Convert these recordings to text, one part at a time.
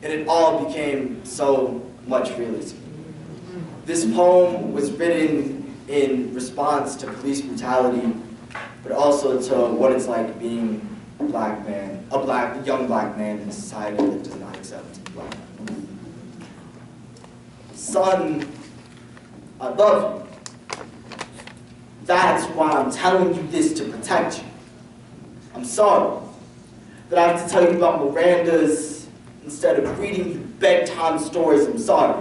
and it all became so much realer to me. This poem was written in response to police brutality, but also to what it's like being a young black man in a society that does not accept black men. Son, I love you. That's why I'm telling you this, to protect you. I'm sorry that I have to tell you about Miranda's instead of reading you bedtime stories. I'm sorry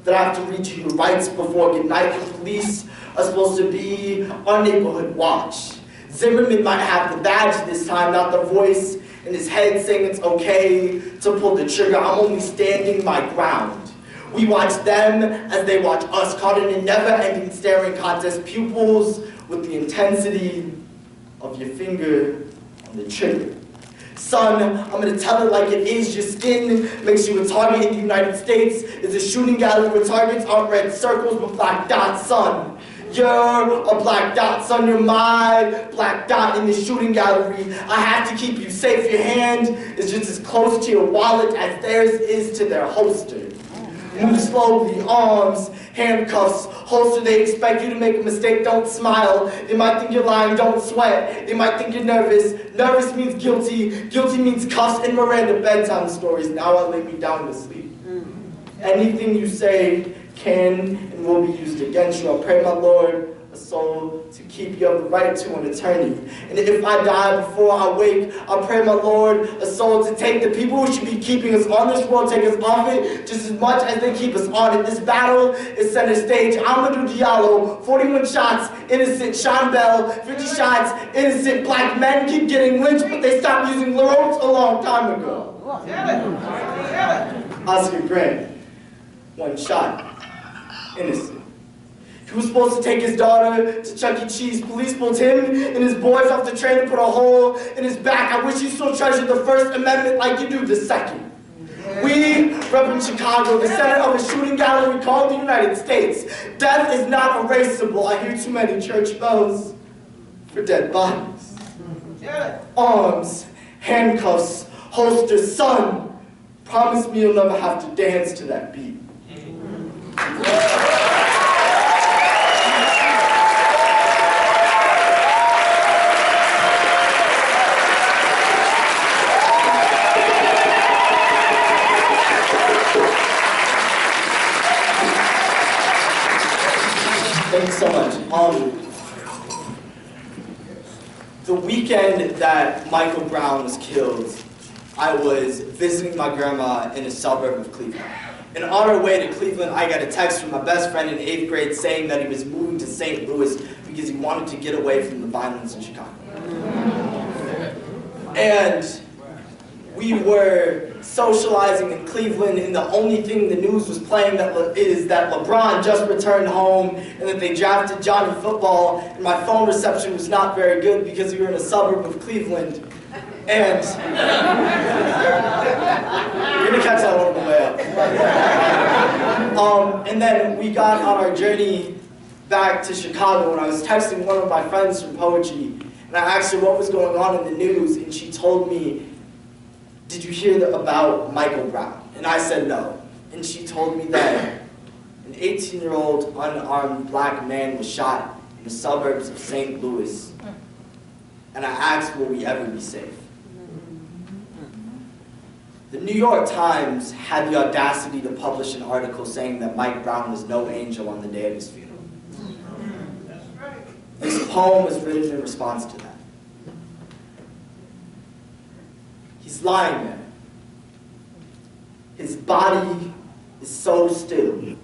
that I have to read you your rights before goodnight. The police are supposed to be on neighborhood watch. Zimmerman might have the badge this time, not the voice in his head saying it's okay to pull the trigger. I'm only standing my ground. We watch them as they watch us, caught in a never-ending staring contest, pupils with the intensity of your finger on the trigger. Son, I'm going to tell it like it is. Your skin makes you a target in the United States. It's a shooting gallery where targets aren't red circles but black dots, son. You're a black dot, son. You're my black dot in the shooting gallery. I have to keep you safe. Your hand is just as close to your wallet as theirs is to their holster. Move slowly, arms, handcuffs, holster. They expect you to make a mistake, don't smile. They might think you're lying, don't sweat. They might think you're nervous. Nervous means guilty. Guilty means cuffs and Miranda bedtime stories. Now I lay me down to sleep. Anything you say can and will be used against you. I pray, my Lord, a soul to keep you have the right to an attorney. And if I die before I wake, I pray, my Lord, a soul to take the people who should be keeping us on this world, take us off it just as much as they keep us on it. This battle is center stage. Amadou Diallo, 41 shots, innocent. Sean Bell, 50 shots, innocent. Black men keep getting lynched, but they stopped using ropes a long time ago. Oscar Grant, 1 shot, innocent. He was supposed to take his daughter to Chuck E. Cheese. Police pulled him and his boys off the train and put a hole in his back. I wish you still treasured the First Amendment like you do the Second. We rep in Chicago, the center of a shooting gallery called the United States. Death is not erasable. I hear too many church bells for dead bodies. Arms, handcuffs, holsters. Son, promise me you'll never have to dance to that beat. Thank you so much. The weekend that Michael Brown was killed, I was visiting my grandma in a suburb of Cleveland. And on our way to Cleveland, I got a text from my best friend in 8th grade saying that he was moving to St. Louis because he wanted to get away from the violence in Chicago. And we were socializing in Cleveland, and the only thing the news was playing is that LeBron just returned home and that they drafted Johnny Football, and my phone reception was not very good because we were in a suburb of Cleveland. And you're gonna catch that one on the way up. And then we got on our journey back to Chicago, and I was texting one of my friends from poetry, and I asked her what was going on in the news, and she told me, "Did you hear about Michael Brown?" And I said no. And she told me that an 18-year-old unarmed black man was shot in the suburbs of St. Louis. And I asked, will we ever be safe? The New York Times had the audacity to publish an article saying that Mike Brown was no angel on the day of his funeral. This poem was written in response to that. He's lying there. His body is so still.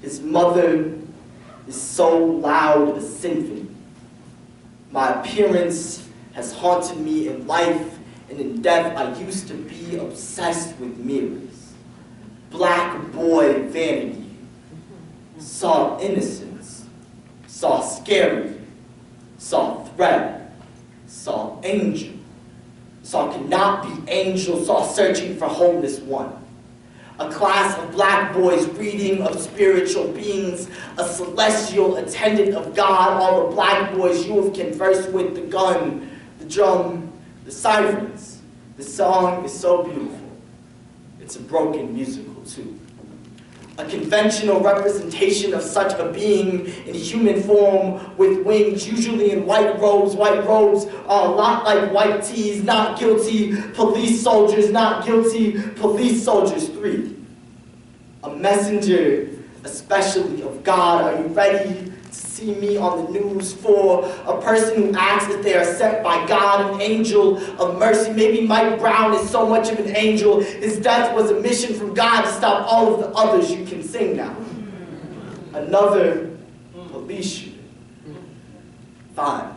His mother is so loud a symphony. My appearance has haunted me in life and in death. I used to be obsessed with mirrors. Black boy vanity. Saw innocence. Saw scary. Saw threat. Saw angel. Saw cannot be angel. Saw searching for homeless one. A class of black boys reading of spiritual beings, a celestial attendant of God, all the black boys you have conversed with, the gun, the drum, the sirens. The song is so beautiful. it's a broken musical too. A conventional representation of such a being in human form with wings, usually in white robes. White robes are a lot like white tees, not guilty. Police soldiers, not guilty. Police soldiers 3. A messenger, especially of God. Are you ready to see me on the news? 4. A person who acts that they are sent by God, an angel of mercy. Maybe Mike Brown is so much of an angel. His death was a mission from God to stop all of the others. You can sing now. Another police shooter. 5.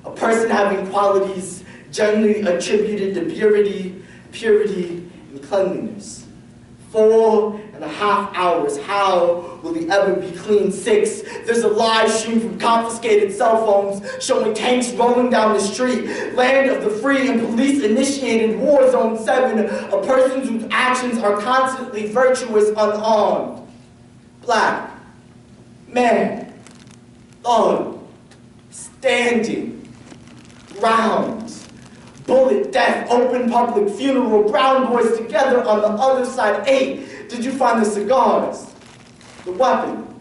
A person having qualities generally attributed to purity, and cleanliness. 4.5 hours. How will he ever be clean? 6. There's a live stream from confiscated cell phones showing tanks rolling down the street. Land of the free and police-initiated war zone. 7. A person whose actions are constantly virtuous, unarmed. Black. Man. Thug. Standing. Ground. Bullet, death, open public funeral, brown boys together on the other side. 8. Did you find the cigars? The weapon?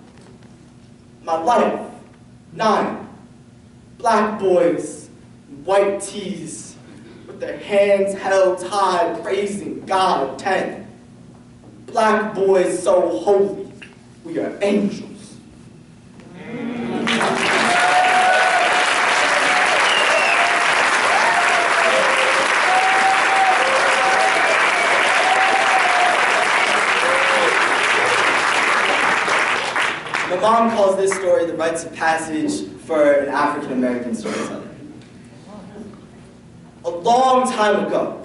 My life. 9. Black boys in white tees with their hands held high, praising God. 10. Black boys so holy, we are angels. My mom calls this story the rites of passage for an African-American storyteller. A long time ago,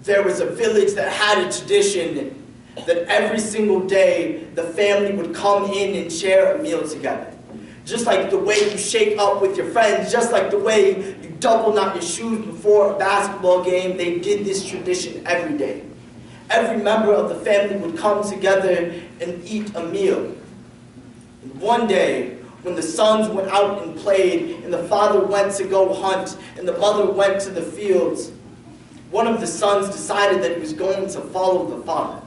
there was a village that had a tradition that every single day the family would come in and share a meal together. Just like the way you shake up with your friends, just like the way you double knot your shoes before a basketball game, they did this tradition every day. Every member of the family would come together and eat a meal. One day, when the sons went out and played, and the father went to go hunt, and the mother went to the fields, one of the sons decided that he was going to follow the father.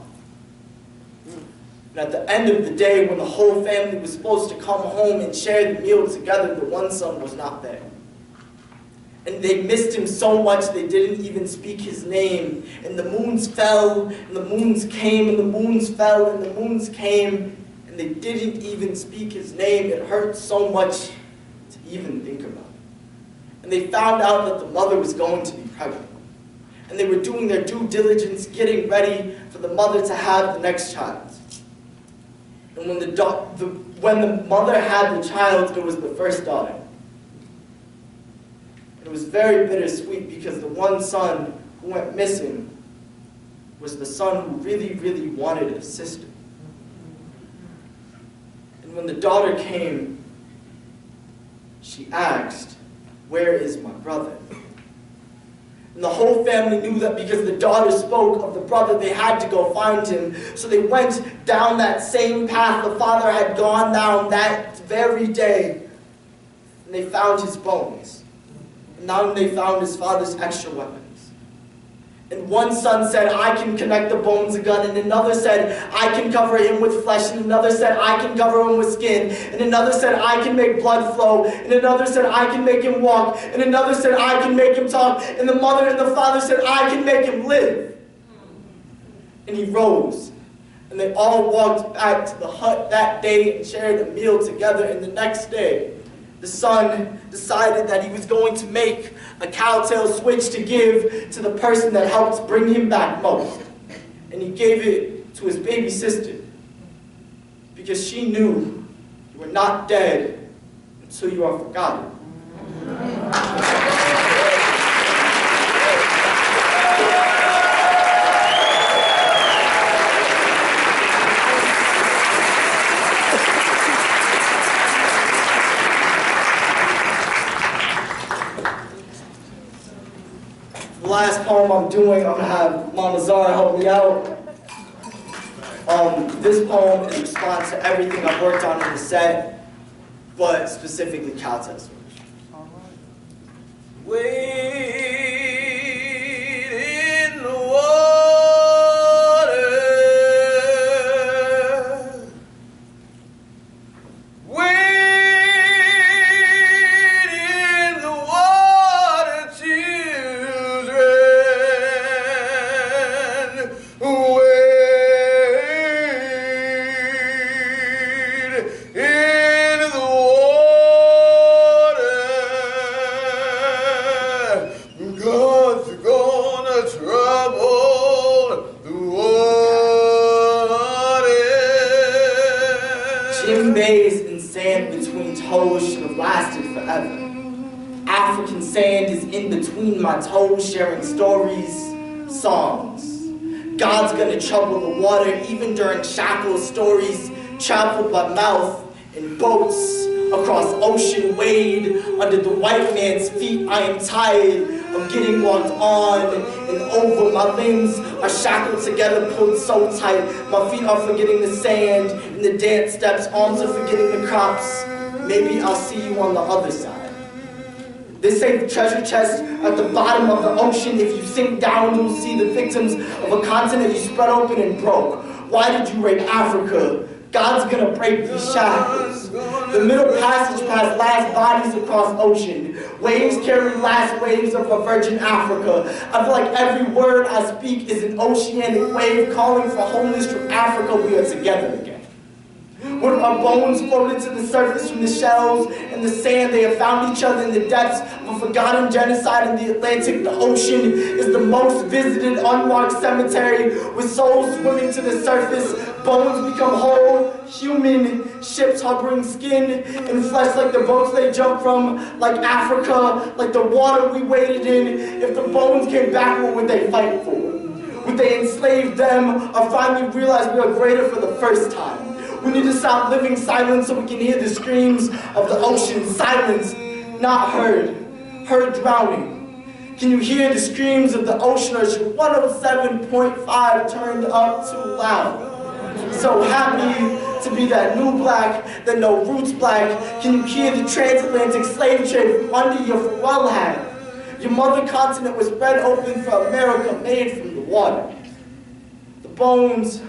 And at the end of the day, when the whole family was supposed to come home and share the meal together, the one son was not there. And they missed him so much they didn't even speak his name. And the moons fell, and the moons came, and the moons fell, and the moons came. And they didn't even speak his name. It hurt so much to even think about it. And they found out that the mother was going to be pregnant. And they were doing their due diligence, getting ready for the mother to have the next child. And when the mother had the child, it was the first daughter. And it was very bittersweet because the one son who went missing was the son who really, really wanted a sister. And when the daughter came, she asked, "Where is my brother?" And the whole family knew that because the daughter spoke of the brother, they had to go find him. So they went down that same path the father had gone down that very day. And they found his bones. And now they found his father's extra weapons. And one son said, "I can connect the bones of gun." And another said, "I can cover him with flesh." And another said, "I can cover him with skin." And another said, "I can make blood flow." And another said, "I can make him walk." And another said, "I can make him talk." And the mother and the father said, "I can make him live." And he rose. And they all walked back to the hut that day and shared a meal together. And the next day, the son decided that he was going to make a cowtail switch to give to the person that helped bring him back most. And he gave it to his baby sister because she knew you were not dead until you are forgotten. The last poem I'm doing, I'm going to have Mama Zara help me out. This poem is a response to everything I've worked on in the set, but specifically cowtail switch. Wait in the wall. toes should have lasted forever. African sand is in between my toes, sharing stories, songs. God's gonna trouble the water, even during shackles. Stories traveled by mouth in boats across ocean, wade under the white man's feet. I am tired of getting walked on and over. My limbs are shackled together, pulled so tight. My feet are forgetting the sand and the dance steps. Arms are forgetting the crops. Maybe I'll see you on the other side. They say the treasure chest at the bottom of the ocean. If you sink down, you'll see the victims of a continent you spread open and broke. Why did you rape Africa? God's gonna break these shackles. The middle passage past last bodies across ocean. Waves carry last waves of a virgin Africa. I feel like every word I speak is an oceanic wave calling for wholeness from Africa. We are together again. When our bones floated to the surface from the shells and the sand, they have found each other in the depths of a forgotten genocide in the Atlantic. The ocean is the most visited unmarked cemetery, with souls swimming to the surface. Bones become whole, human ships harboring skin and flesh like the boats they jump from, like Africa, like the water we waded in. If the bones came back, what would they fight for? Would they enslave them or finally realize we are greater for the first time? We need to stop living silent so we can hear the screams of the ocean. Silence, not heard. Heard drowning. Can you hear the screams of the ocean, or is your 107.5 turned up too loud? So happy to be that new black, that no roots black. Can you hear the transatlantic slave trade from under your Pharrell hat? Your mother continent was spread open for America, made from the water. The bones.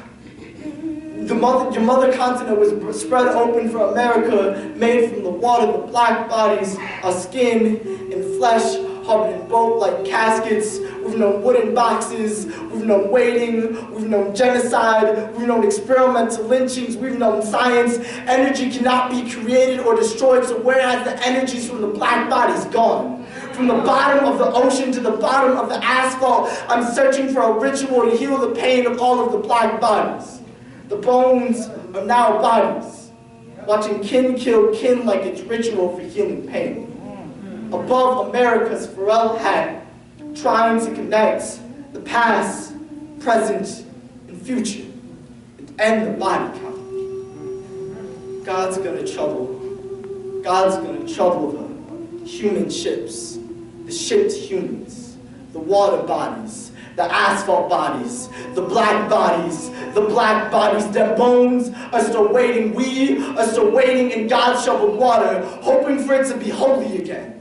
Your mother continent was spread open for America, made from the water. The black bodies are skin and flesh, harbored in boat-like caskets. We've known wooden boxes, we've known waiting, we've known genocide, we've known experimental lynchings, we've known science. Energy cannot be created or destroyed, so where has the energies from the black bodies gone? From the bottom of the ocean to the bottom of the asphalt, I'm searching for a ritual to heal the pain of all of the black bodies. The bones are now bodies, watching kin kill kin like it's ritual for healing pain. Above America's Pharrell hat, trying to connect the past, present, and future, and end the body count. God's gonna trouble the human ships, the shipped humans, the water bodies, the asphalt bodies, the black bodies, their bones are still waiting. We are still waiting in God's shoveled water, hoping for it to be holy again.